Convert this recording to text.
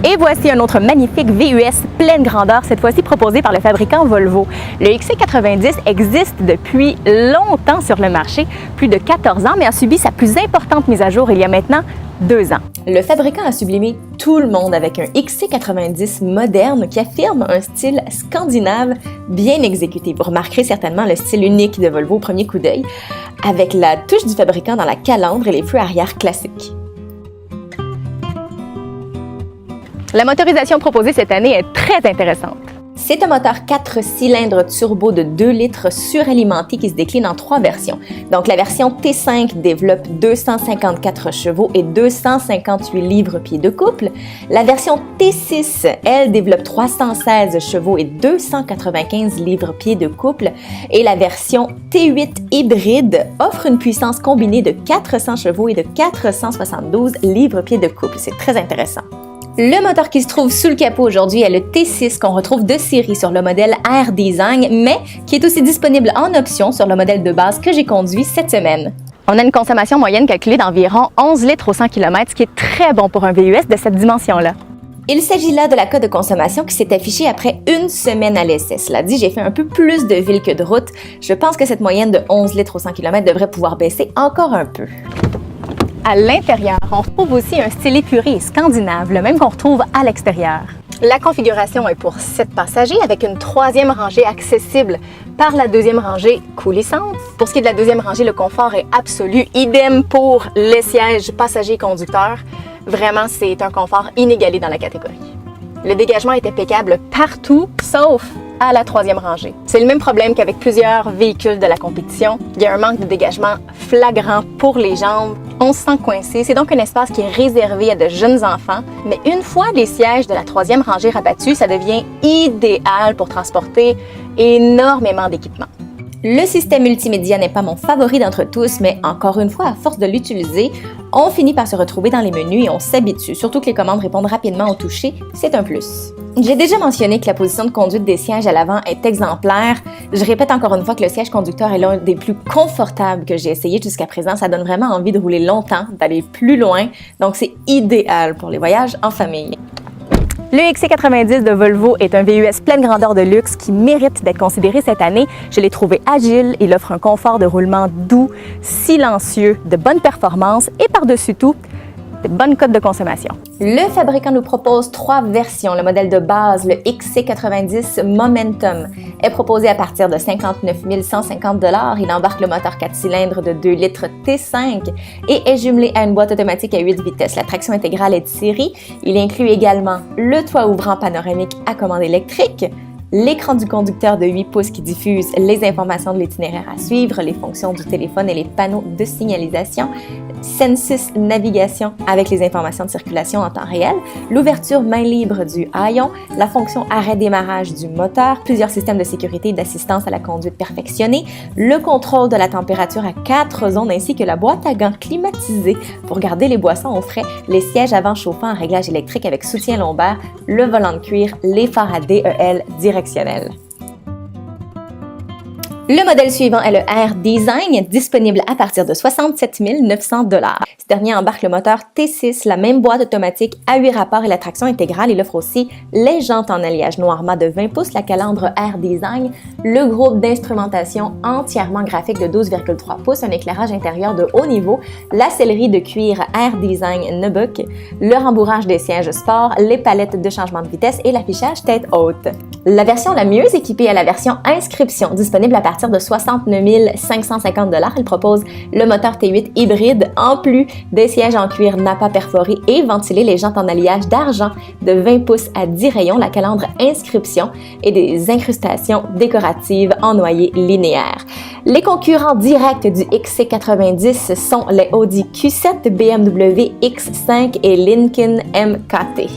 Et voici un autre magnifique VUS pleine grandeur, cette fois-ci proposé par le fabricant Volvo. Le XC90 existe depuis longtemps sur le marché, plus de 14 ans, mais a subi sa plus importante mise à jour il y a maintenant 2 ans. Le fabricant a sublimé tout le monde avec un XC90 moderne qui affirme un style scandinave bien exécuté. Vous remarquerez certainement le style unique de Volvo au premier coup d'œil, avec la touche du fabricant dans la calandre et les feux arrière classiques. La motorisation proposée cette année est très intéressante. C'est un moteur 4 cylindres turbo de 2 litres suralimenté qui se décline en 3 versions. Donc la version T5 développe 254 chevaux et 258 livres-pieds de couple. La version T6, elle, développe 316 chevaux et 295 livres-pieds de couple. Et la version T8 hybride offre une puissance combinée de 400 chevaux et de 472 livres-pieds de couple. C'est très intéressant. Le moteur qui se trouve sous le capot aujourd'hui est le T6 qu'on retrouve de série sur le modèle Air Design, mais qui est aussi disponible en option sur le modèle de base que j'ai conduit cette semaine. On a une consommation moyenne calculée d'environ 11 litres au 100 km, ce qui est très bon pour un VUS de cette dimension-là. Il s'agit là de la cote de consommation qui s'est affichée après une semaine à l'essai. Cela dit, j'ai fait un peu plus de ville que de route. Je pense que cette moyenne de 11 litres au 100 km devrait pouvoir baisser encore un peu. À l'intérieur, on retrouve aussi un style épuré scandinave, le même qu'on retrouve à l'extérieur. La configuration est pour 7 passagers avec une 3e rangée accessible par la 2e rangée coulissante. Pour ce qui est de la 2e rangée, le confort est absolu. Idem pour les sièges passagers-conducteurs. Vraiment, c'est un confort inégalé dans la catégorie. Le dégagement est impeccable partout, sauf à la 3e rangée. C'est le même problème qu'avec plusieurs véhicules de la compétition. Il y a un manque de dégagement flagrant pour les jambes. On se sent coincé. C'est donc un espace qui est réservé à de jeunes enfants. Mais une fois les sièges de la 3e rangée rabattus, ça devient idéal pour transporter énormément d'équipements. Le système multimédia n'est pas mon favori d'entre tous, mais encore une fois, à force de l'utiliser, on finit par se retrouver dans les menus et on s'habitue. Surtout que les commandes répondent rapidement au toucher, c'est un plus. J'ai déjà mentionné que la position de conduite des sièges à l'avant est exemplaire. Je répète encore une fois que le siège conducteur est l'un des plus confortables que j'ai essayé jusqu'à présent. Ça donne vraiment envie de rouler longtemps, d'aller plus loin. Donc c'est idéal pour les voyages en famille. Le XC90 de Volvo est un VUS pleine grandeur de luxe qui mérite d'être considéré cette année. Je l'ai trouvé agile, il offre un confort de roulement doux, silencieux, de bonne performance et par-dessus tout, de bonnes cotes de consommation. Le fabricant nous propose 3 versions. Le modèle de base, le XC90 Momentum, est proposé à partir de 59 150 $. Il embarque le moteur 4 cylindres de 2 litres T5 et est jumelé à une boîte automatique à 8 vitesses. La traction intégrale est de série. Il inclut également le toit ouvrant panoramique à commande électrique, l'écran du conducteur de 8 pouces qui diffuse les informations de l'itinéraire à suivre, les fonctions du téléphone et les panneaux de signalisation, Sensus Navigation avec les informations de circulation en temps réel, l'ouverture main libre du haillon, la fonction arrêt-démarrage du moteur, plusieurs systèmes de sécurité et d'assistance à la conduite perfectionnés, le contrôle de la température à 4 zones ainsi que la boîte à gants climatisée pour garder les boissons au frais, les sièges avant chauffants à réglage électrique avec soutien lombaire, le volant de cuir, les phares à DEL directionnels. Le modèle suivant est le Air Design, disponible à partir de 67 900 $. Ce dernier embarque le moteur T6, la même boîte automatique à 8 rapports et la traction intégrale. Il offre aussi les jantes en alliage noir mat de 20 pouces, la calandre Air Design, le groupe d'instrumentation entièrement graphique de 12,3 pouces, un éclairage intérieur de haut niveau, la sellerie de cuir Air Design Nubuck, le rembourrage des sièges sport, les palettes de changement de vitesse et l'affichage tête haute. La version la mieux équipée est la version Inscription, disponible à partir de 69 550 $. Il propose le moteur T8 hybride en plus des sièges en cuir nappa perforé et ventilé, les jantes en alliage d'argent de 20 pouces à 10 rayons, la calandre Inscription et des incrustations décoratives en noyer linéaire. Les concurrents directs du XC90 sont les Audi Q7, BMW X5 et Lincoln MKT.